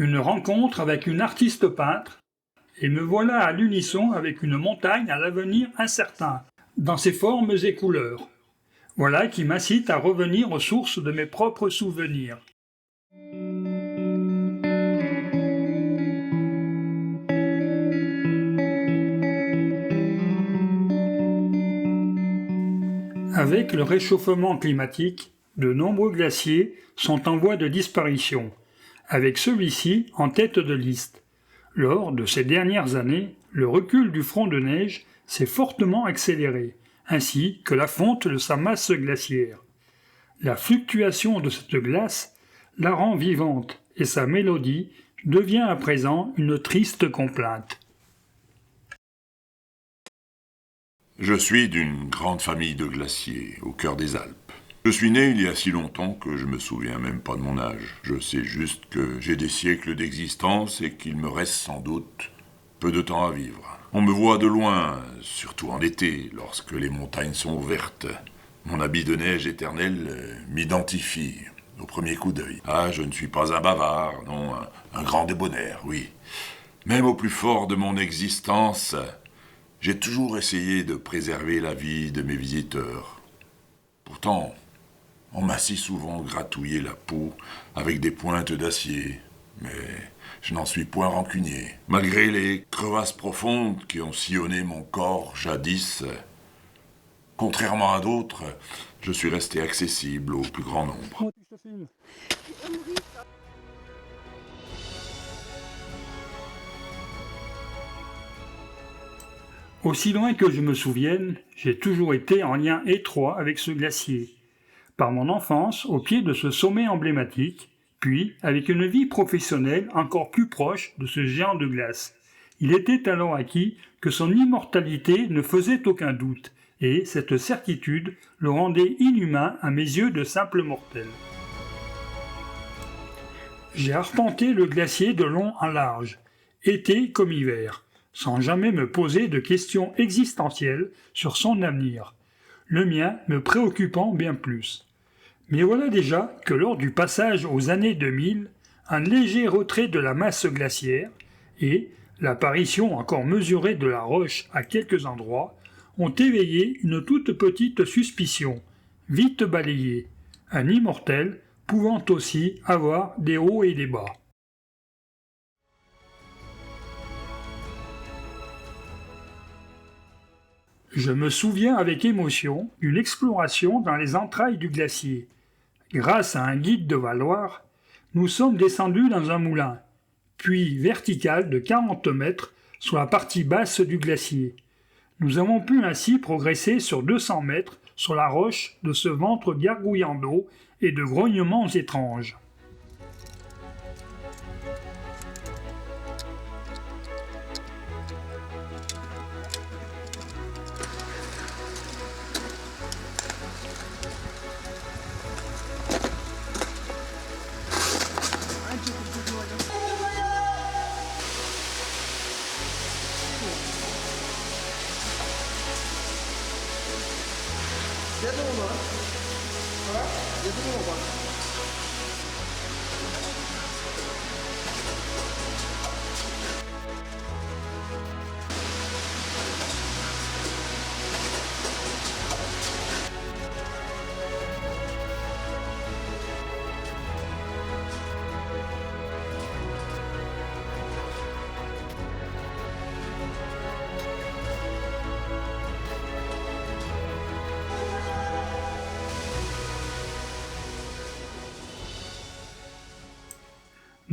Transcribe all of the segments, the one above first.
Une rencontre avec une artiste peintre, et me voilà à l'unisson avec une montagne à l'avenir incertain, dans ses formes et couleurs. Voilà qui m'incite à revenir aux sources de mes propres souvenirs. Avec le réchauffement climatique, de nombreux glaciers sont en voie de disparition, avec celui-ci en tête de liste. Lors de ces dernières années, le recul du front de neige s'est fortement accéléré, ainsi que la fonte de sa masse glaciaire. La fluctuation de cette glace la rend vivante et sa mélodie devient à présent une triste complainte. Je suis d'une grande famille de glaciers au cœur des Alpes. Je suis né il y a si longtemps que je me souviens même pas de mon âge. Je sais juste que j'ai des siècles d'existence et qu'il me reste sans doute peu de temps à vivre. On me voit de loin, surtout en été, lorsque les montagnes sont vertes. Mon habit de neige éternel m'identifie au premier coup d'œil. Ah, je ne suis pas un bavard, non, un grand débonnaire, oui. Même au plus fort de mon existence, j'ai toujours essayé de préserver la vie de mes visiteurs. Pourtant, on m'a si souvent gratouillé la peau avec des pointes d'acier, mais je n'en suis point rancunier. Malgré les crevasses profondes qui ont sillonné mon corps jadis, contrairement à d'autres, je suis resté accessible au plus grand nombre. Aussi loin que je me souvienne, j'ai toujours été en lien étroit avec ce glacier. Par mon enfance au pied de ce sommet emblématique, puis avec une vie professionnelle encore plus proche de ce géant de glace. Il était alors acquis que son immortalité ne faisait aucun doute, et cette certitude le rendait inhumain à mes yeux de simple mortel. J'ai arpenté le glacier de long en large, été comme hiver, sans jamais me poser de questions existentielles sur son avenir, le mien me préoccupant bien plus. Mais voilà déjà que lors du passage aux années 2000, un léger retrait de la masse glaciaire et l'apparition encore mesurée de la roche à quelques endroits ont éveillé une toute petite suspicion, vite balayée, un immortel pouvant aussi avoir des hauts et des bas. Je me souviens avec émotion d'une exploration dans les entrailles du glacier. Grâce à un guide de Valoir, nous sommes descendus dans un moulin, puis vertical de 40 mètres sur la partie basse du glacier. Nous avons pu ainsi progresser sur 200 mètres sur la roche de ce ventre gargouillant d'eau et de grognements étranges.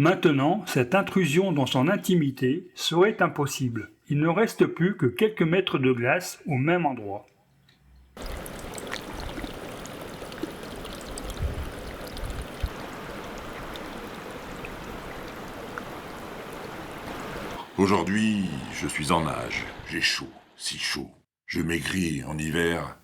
Maintenant, cette intrusion dans son intimité serait impossible. Il ne reste plus que quelques mètres de glace au même endroit. Aujourd'hui, je suis en nage. J'ai chaud, si chaud. Je maigris en hiver.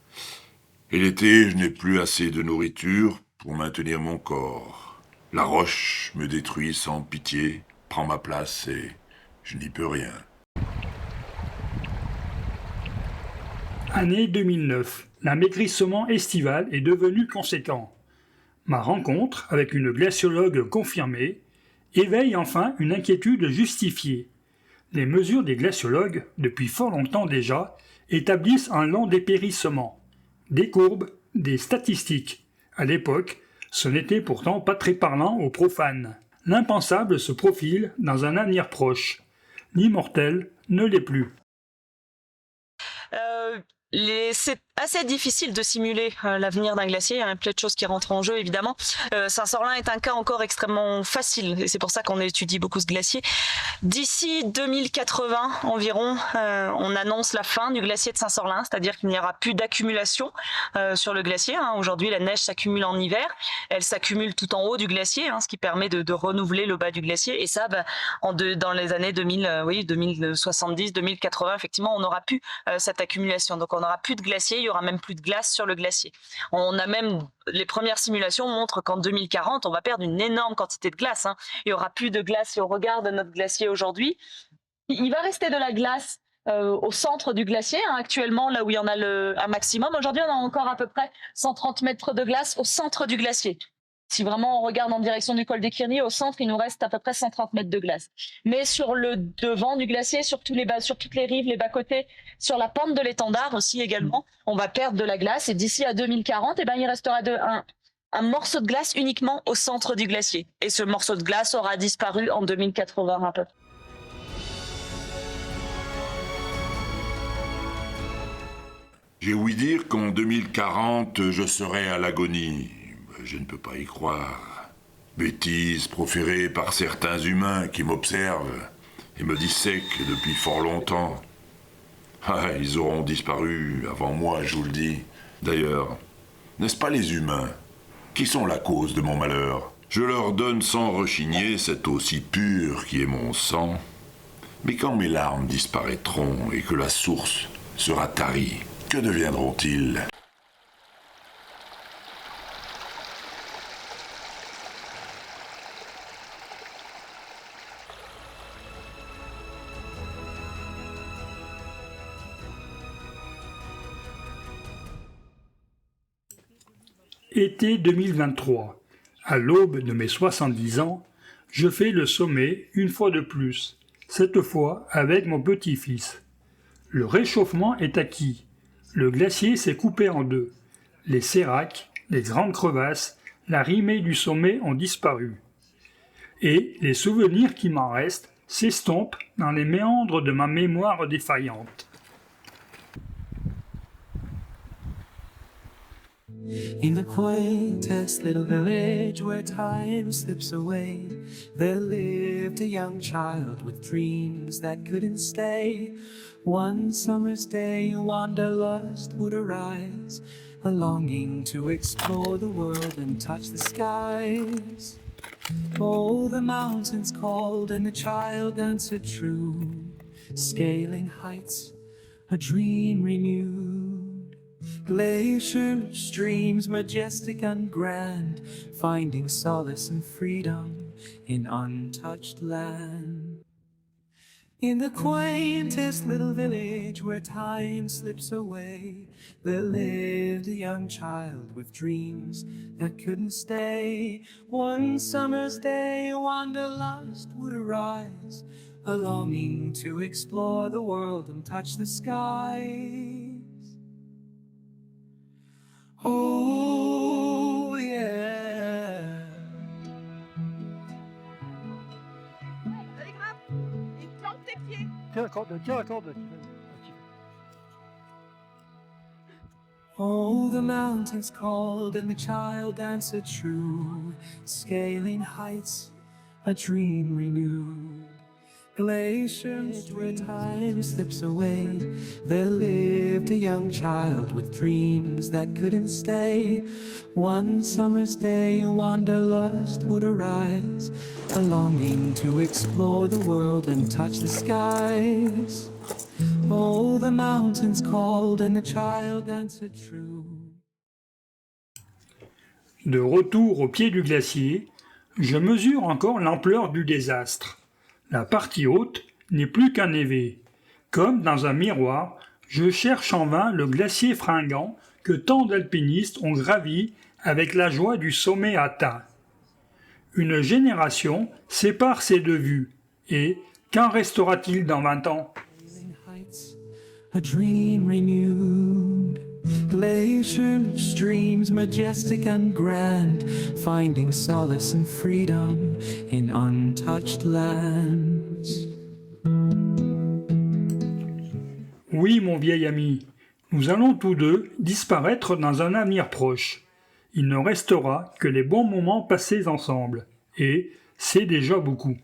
Et l'été, je n'ai plus assez de nourriture pour maintenir mon corps. La roche me détruit sans pitié, prend ma place et je n'y peux rien. Année 2009. L'amaigrissement estival est devenu conséquent. Ma rencontre avec une glaciologue confirmée éveille enfin une inquiétude justifiée. Les mesures des glaciologues, depuis fort longtemps déjà, établissent un lent dépérissement. Des courbes, des statistiques. À l'époque, ce n'était pourtant pas très parlant aux profanes. L'impensable se profile dans un avenir proche. L'immortel ne l'est plus. C'est assez difficile de simuler l'avenir d'un glacier, il y a plein de choses qui rentrent en jeu évidemment. Saint-Sorlin est un cas encore extrêmement facile et c'est pour ça qu'on étudie beaucoup ce glacier. D'ici 2080 environ, on annonce la fin du glacier de Saint-Sorlin, c'est-à-dire qu'il n'y aura plus d'accumulation sur le glacier. Aujourd'hui la neige s'accumule en hiver, elle s'accumule tout en haut du glacier, ce qui permet de renouveler le bas du glacier et ça dans les années 2070, 2080 effectivement on n'aura plus cette accumulation. Donc on n'aura plus de glacier, il y aura même plus de glace sur le glacier. Les premières simulations montrent qu'en 2040, on va perdre une énorme quantité de glace. Il y aura plus de glace. Si on regarde notre glacier aujourd'hui, il va rester de la glace au centre du glacier. Actuellement, là où il y en a un maximum. Aujourd'hui, on a encore à peu près 130 mètres de glace au centre du glacier. Si vraiment on regarde en direction du col des Kearney, au centre, il nous reste à peu près 130 mètres de glace. Mais sur le devant du glacier, sur toutes les rives, les bas-côtés, sur la pente de l'étendard aussi également, on va perdre de la glace. Et d'ici à 2040, il restera un morceau de glace uniquement au centre du glacier. Et ce morceau de glace aura disparu en 2080 à peu près. J'ai ouï dire qu'en 2040, je serai à l'agonie. Je ne peux pas y croire. Bêtises proférées par certains humains qui m'observent et me dissèquent depuis fort longtemps. Ils auront disparu avant moi, je vous le dis. D'ailleurs, n'est-ce pas les humains qui sont la cause de mon malheur? Je leur donne sans rechigner cette eau si pure qui est mon sang. Mais quand mes larmes disparaîtront et que la source sera tarie, que deviendront-ils? Été 2023. À l'aube de mes 70 ans, je fais le sommet une fois de plus, cette fois avec mon petit-fils. Le réchauffement est acquis. Le glacier s'est coupé en deux. Les séracs, les grandes crevasses, la rimée du sommet ont disparu. Et les souvenirs qui m'en restent s'estompent dans les méandres de ma mémoire défaillante. In the quaintest little village where time slips away, there lived a young child with dreams that couldn't stay. One summer's day, a wanderlust would arise, a longing to explore the world and touch the skies. Oh, the mountains called and the child answered true, scaling heights, a dream renewed. Glacier streams, majestic and grand, finding solace and freedom in untouched land. In the quaintest little village where time slips away, there lived a young child with dreams that couldn't stay. One summer's day, a wanderlust would arise, a longing to explore the world and touch the skies. Oh, yeah. Allez, grimpe et plante tes pieds. Tiens la corde. Oh, the mountains called and the child answered true, scaling heights, a dream renewed. Glaciers where time slips away, there lived a young child with dreams that couldn't stay. One summer's day, a wanderlust would arise, a longing to explore the world and touch the skies. Oh, the mountains called and the child answered true. De retour au pied du glacier, je mesure encore l'ampleur du désastre. La partie haute n'est plus qu'un névé. Comme dans un miroir, je cherche en vain le glacier fringant que tant d'alpinistes ont gravi avec la joie du sommet atteint. Une génération sépare ces deux vues. Et qu'en restera-t-il dans 20 ans? Heights, a dream renewed. Glacier streams, majestic and grand, finding solace and freedom in untouched lands. Oui, mon vieil ami, nous allons tous deux disparaître dans un avenir proche. Il ne restera que les bons moments passés ensemble. Et c'est déjà beaucoup.